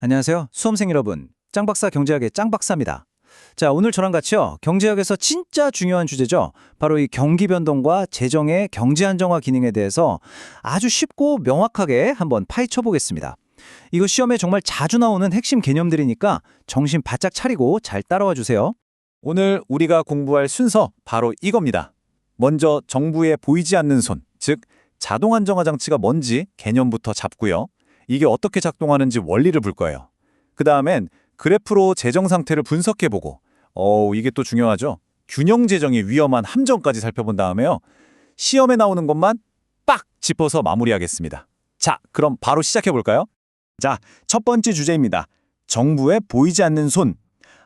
안녕하세요. 수험생 여러분. 짱박사 경제학의 짱박사입니다. 자, 오늘 저랑 같이요. 경제학에서 진짜 중요한 주제죠. 바로 이 경기 변동과 재정의 경제 안정화 기능에 대해서 아주 쉽고 명확하게 한번 파헤쳐 보겠습니다. 이거 시험에 정말 자주 나오는 핵심 개념들이니까 정신 바짝 차리고 잘 따라와 주세요. 오늘 우리가 공부할 순서 바로 이겁니다. 먼저 정부의 보이지 않는 손, 즉 자동 안정화 장치가 뭔지 개념부터 잡고요. 이게 어떻게 작동하는지 원리를 볼 거예요. 그 다음엔 그래프로 재정 상태를 분석해보고 이게 또 중요하죠. 균형 재정의 위험한 함정까지 살펴본 다음에요. 시험에 나오는 것만 빡 짚어서 마무리하겠습니다. 자, 그럼 바로 시작해볼까요? 자, 첫 번째 주제입니다. 정부의 보이지 않는 손.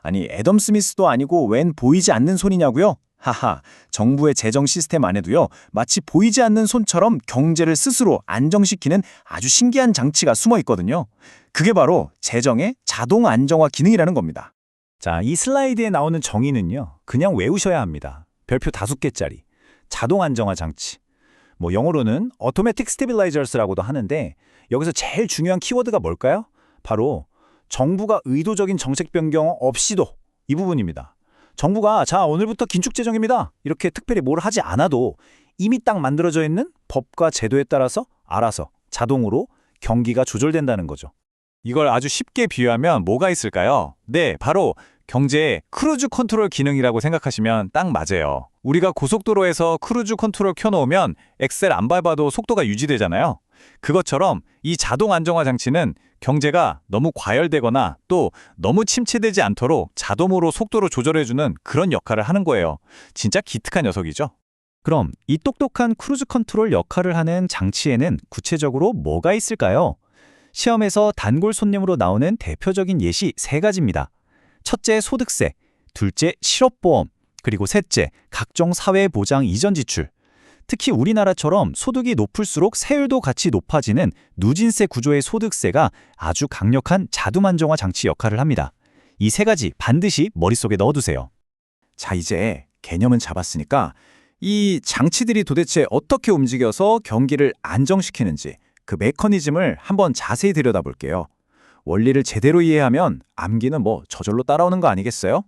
아니, 애덤 스미스도 아니고 웬 보이지 않는 손이냐고요? 하하, 정부의 재정 시스템 안에도요, 마치 보이지 않는 손처럼 경제를 스스로 안정시키는 아주 신기한 장치가 숨어 있거든요. 그게 바로 재정의 자동 안정화 기능이라는 겁니다. 자, 이 슬라이드에 나오는 정의는요, 그냥 외우셔야 합니다. 별표 5개짜리. 자동 안정화 장치. 영어로는 Automatic Stabilizers라고도 하는데, 여기서 제일 중요한 키워드가 뭘까요? 바로 정부가 의도적인 정책 변경 없이도 이 부분입니다. 정부가 자, 오늘부터 긴축 재정입니다. 이렇게 특별히 뭘 하지 않아도 이미 딱 만들어져 있는 법과 제도에 따라서 알아서 자동으로 경기가 조절된다는 거죠. 이걸 아주 쉽게 비유하면 뭐가 있을까요? 네, 바로 경제의 크루즈 컨트롤 기능이라고 생각하시면 딱 맞아요. 우리가 고속도로에서 크루즈 컨트롤 켜놓으면 엑셀 안 밟아도 속도가 유지되잖아요. 그것처럼 이 자동 안정화 장치는 경제가 너무 과열되거나 또 너무 침체되지 않도록 자동으로 속도를 조절해주는 그런 역할을 하는 거예요. 진짜 기특한 녀석이죠. 그럼 이 똑똑한 크루즈 컨트롤 역할을 하는 장치에는 구체적으로 뭐가 있을까요? 시험에서 단골 손님으로 나오는 대표적인 예시 3가지입니다. 첫째, 소득세, 둘째, 실업보험, 그리고 셋째, 각종 사회보장 이전 지출. 특히 우리나라처럼 소득이 높을수록 세율도 같이 높아지는 누진세 구조의 소득세가 아주 강력한 자동 안정화 장치 역할을 합니다. 이 3가지 반드시 머릿속에 넣어두세요. 자, 이제 개념은 잡았으니까 이 장치들이 도대체 어떻게 움직여서 경기를 안정시키는지 그 메커니즘을 한번 자세히 들여다볼게요. 원리를 제대로 이해하면 암기는 저절로 따라오는 거 아니겠어요?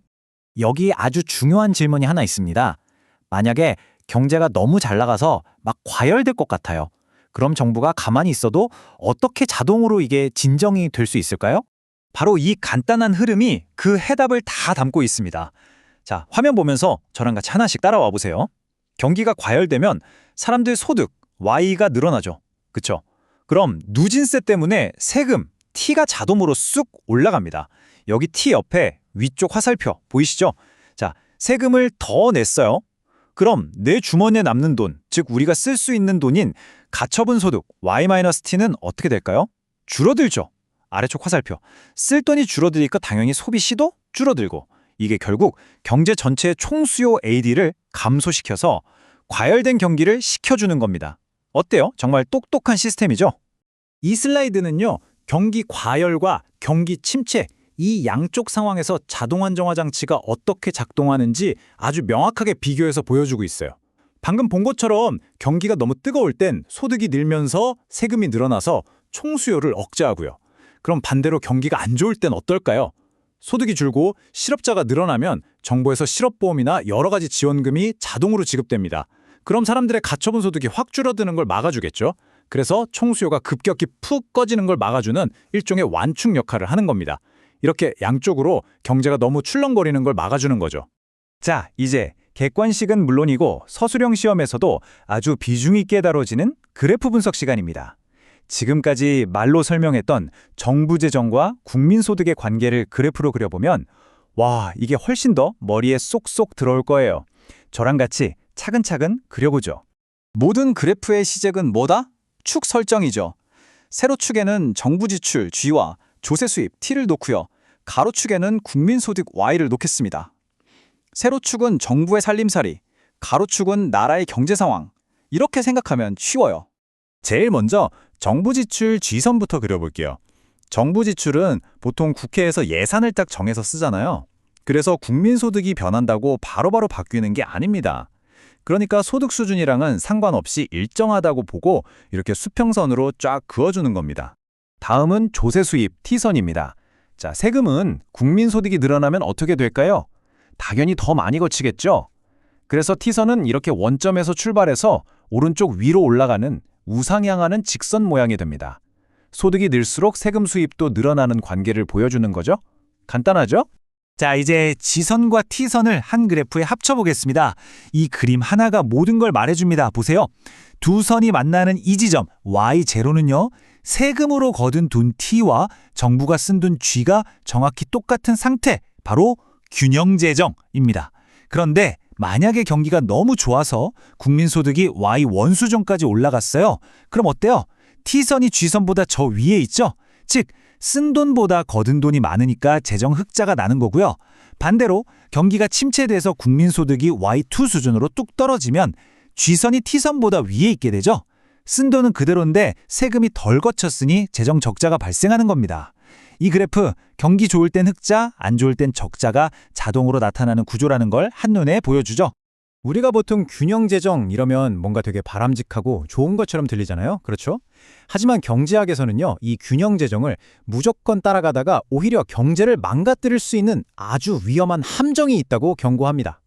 여기 아주 중요한 질문이 하나 있습니다. 만약에 경제가 너무 잘 나가서 막 과열될 것 같아요. 그럼 정부가 가만히 있어도 어떻게 자동으로 이게 진정이 될 수 있을까요? 바로 이 간단한 흐름이 그 해답을 다 담고 있습니다. 자, 화면 보면서 저랑 같이 하나씩 따라와 보세요. 경기가 과열되면 사람들 소득, Y가 늘어나죠. 그쵸? 그럼 누진세 때문에 세금, T가 자동으로 쑥 올라갑니다. 여기 T 옆에 위쪽 화살표 보이시죠? 자, 세금을 더 냈어요. 그럼 내 주머니에 남는 돈, 즉 우리가 쓸 수 있는 돈인 가처분 소득 Y-T는 어떻게 될까요? 줄어들죠. 아래쪽 화살표. 쓸 돈이 줄어드니까 당연히 소비 시도 줄어들고 이게 결국 경제 전체의 총수요 AD를 감소시켜서 과열된 경기를 식혀주는 겁니다. 어때요? 정말 똑똑한 시스템이죠? 이 슬라이드는요, 경기 과열과 경기 침체, 이 양쪽 상황에서 자동 안정화 장치가 어떻게 작동하는지 아주 명확하게 비교해서 보여주고 있어요. 방금 본 것처럼 경기가 너무 뜨거울 땐 소득이 늘면서 세금이 늘어나서 총수요를 억제하고요. 그럼 반대로 경기가 안 좋을 땐 어떨까요? 소득이 줄고 실업자가 늘어나면 정부에서 실업보험이나 여러 가지 지원금이 자동으로 지급됩니다. 그럼 사람들의 가처분 소득이 확 줄어드는 걸 막아주겠죠. 그래서 총수요가 급격히 푹 꺼지는 걸 막아주는 일종의 완충 역할을 하는 겁니다. 이렇게 양쪽으로 경제가 너무 출렁거리는 걸 막아주는 거죠. 자, 이제 객관식은 물론이고 서술형 시험에서도 아주 비중 있게 다뤄지는 그래프 분석 시간입니다. 지금까지 말로 설명했던 정부 재정과 국민 소득의 관계를 그래프로 그려보면 와, 이게 훨씬 더 머리에 쏙쏙 들어올 거예요. 저랑 같이 차근차근 그려보죠. 모든 그래프의 시작은 뭐다? 축 설정이죠. 세로축에는 정부 지출 G와 조세 수입 T를 놓고요. 가로축에는 국민소득 Y를 놓겠습니다. 세로축은 정부의 살림살이, 가로축은 나라의 경제 상황. 이렇게 생각하면 쉬워요. 제일 먼저 정부 지출 G선부터 그려볼게요. 정부 지출은 보통 국회에서 예산을 딱 정해서 쓰잖아요. 그래서 국민소득이 변한다고 바로바로 바뀌는 게 아닙니다. 그러니까 소득 수준이랑은 상관없이 일정하다고 보고 이렇게 수평선으로 쫙 그어주는 겁니다. 다음은 조세 수입, T선입니다. 자, 세금은 국민 소득이 늘어나면 어떻게 될까요? 당연히 더 많이 거치겠죠? 그래서 T선은 이렇게 원점에서 출발해서 오른쪽 위로 올라가는 우상향하는 직선 모양이 됩니다. 소득이 늘수록 세금 수입도 늘어나는 관계를 보여주는 거죠? 간단하죠? 자, 이제 지선과 T선을 한 그래프에 합쳐보겠습니다. 이 그림 하나가 모든 걸 말해줍니다. 보세요. 두 선이 만나는 이 지점 Y0는요. 세금으로 거둔 돈 T와 정부가 쓴 돈 G가 정확히 똑같은 상태, 바로 균형재정입니다. 그런데 만약에 경기가 너무 좋아서 국민소득이 Y 원수점까지 올라갔어요. 그럼 어때요? T선이 G선보다 저 위에 있죠? 즉, 쓴 돈보다 거둔 돈이 많으니까 재정 흑자가 나는 거고요. 반대로 경기가 침체돼서 국민소득이 Y2 수준으로 뚝 떨어지면 G선이 T선보다 위에 있게 되죠. 쓴 돈은 그대로인데 세금이 덜 거쳤으니 재정 적자가 발생하는 겁니다. 이 그래프 경기 좋을 땐 흑자, 안 좋을 땐 적자가 자동으로 나타나는 구조라는 걸 한눈에 보여주죠. 우리가 보통 균형 재정 이러면 뭔가 되게 바람직하고 좋은 것처럼 들리잖아요. 그렇죠? 하지만 경제학에서는요, 이 균형 재정을 무조건 따라가다가 오히려 경제를 망가뜨릴 수 있는 아주 위험한 함정이 있다고 경고합니다.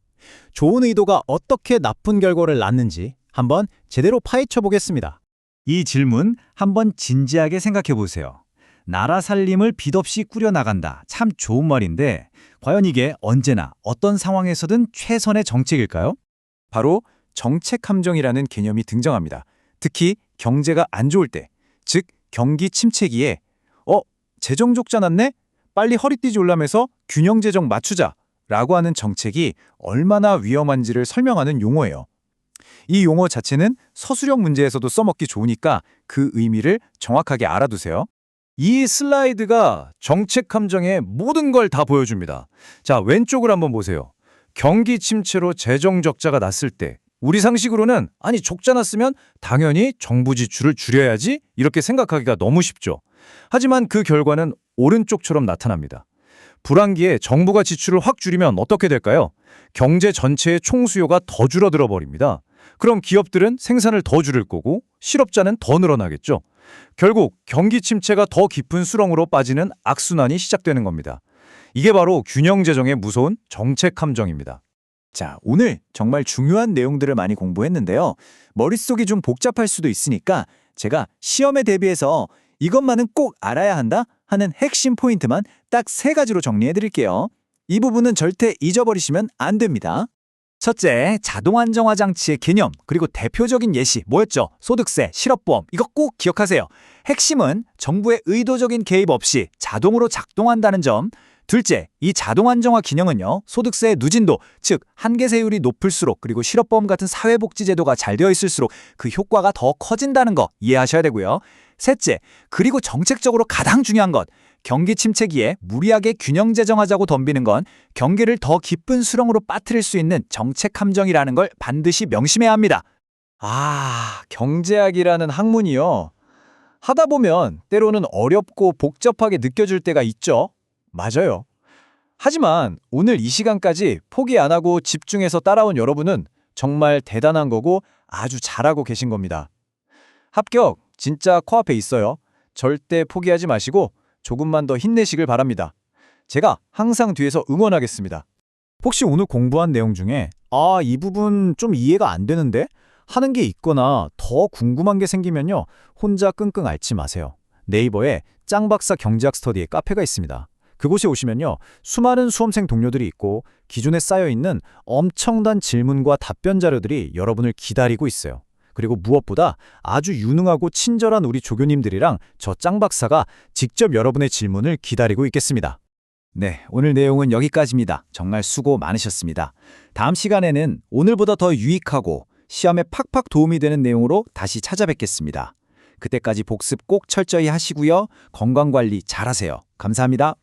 좋은 의도가 어떻게 나쁜 결과를 낳는지 한번 제대로 파헤쳐 보겠습니다. 이 질문 한번 진지하게 생각해 보세요. 나라 살림을 빚 없이 꾸려나간다. 참 좋은 말인데 과연 이게 언제나 어떤 상황에서든 최선의 정책일까요? 바로 정책 함정이라는 개념이 등장합니다. 특히 경제가 안 좋을 때, 즉 경기 침체기에 재정 적자 났네? 빨리 허리띠 졸라매서 균형 재정 맞추자 라고 하는 정책이 얼마나 위험한지를 설명하는 용어예요. 이 용어 자체는 서술형 문제에서도 써먹기 좋으니까 그 의미를 정확하게 알아두세요. 이 슬라이드가 정책 함정의 모든 걸 다 보여줍니다. 자, 왼쪽을 한번 보세요. 경기 침체로 재정 적자가 났을 때 우리 상식으로는 아니 적자 났으면 당연히 정부 지출을 줄여야지 이렇게 생각하기가 너무 쉽죠. 하지만 그 결과는 오른쪽처럼 나타납니다. 불황기에 정부가 지출을 확 줄이면 어떻게 될까요? 경제 전체의 총수요가 더 줄어들어 버립니다. 그럼 기업들은 생산을 더 줄일 거고 실업자는 더 늘어나겠죠. 결국 경기 침체가 더 깊은 수렁으로 빠지는 악순환이 시작되는 겁니다. 이게 바로 균형 재정의 무서운 정책 함정입니다. 자, 오늘 정말 중요한 내용들을 많이 공부했는데요. 머릿속이 좀 복잡할 수도 있으니까 제가 시험에 대비해서 이것만은 꼭 알아야 한다 하는 핵심 포인트만 딱 3가지로 정리해 드릴게요. 이 부분은 절대 잊어버리시면 안 됩니다. 첫째, 자동안정화 장치의 개념, 그리고 대표적인 예시 뭐였죠? 소득세, 실업보험, 이거 꼭 기억하세요. 핵심은 정부의 의도적인 개입 없이 자동으로 작동한다는 점. 둘째, 이 자동안정화 기능은요, 소득세의 누진도, 즉 한계세율이 높을수록 그리고 실업보험 같은 사회복지제도가 잘 되어 있을수록 그 효과가 더 커진다는 거 이해하셔야 되고요. 셋째, 그리고 정책적으로 가장 중요한 것, 경기 침체기에 무리하게 균형 재정하자고 덤비는 건 경기를 더 깊은 수렁으로 빠뜨릴 수 있는 정책 함정이라는 걸 반드시 명심해야 합니다. 경제학이라는 학문이요. 하다 보면 때로는 어렵고 복잡하게 느껴질 때가 있죠. 맞아요. 하지만 오늘 이 시간까지 포기 안 하고 집중해서 따라온 여러분은 정말 대단한 거고 아주 잘하고 계신 겁니다. 합격 진짜 코앞에 있어요. 절대 포기하지 마시고 조금만 더 힘내시길 바랍니다. 제가 항상 뒤에서 응원하겠습니다. 혹시 오늘 공부한 내용 중에 이 부분 좀 이해가 안 되는데? 하는 게 있거나 더 궁금한 게 생기면요. 혼자 끙끙 앓지 마세요. 네이버에 짱박사 경제학 스터디의 카페가 있습니다. 그곳에 오시면요. 수많은 수험생 동료들이 있고 기존에 쌓여있는 엄청난 질문과 답변 자료들이 여러분을 기다리고 있어요. 그리고 무엇보다 아주 유능하고 친절한 우리 조교님들이랑 저 짱박사가 직접 여러분의 질문을 기다리고 있겠습니다. 네, 오늘 내용은 여기까지입니다. 정말 수고 많으셨습니다. 다음 시간에는 오늘보다 더 유익하고 시험에 팍팍 도움이 되는 내용으로 다시 찾아뵙겠습니다. 그때까지 복습 꼭 철저히 하시고요. 건강관리 잘하세요. 감사합니다.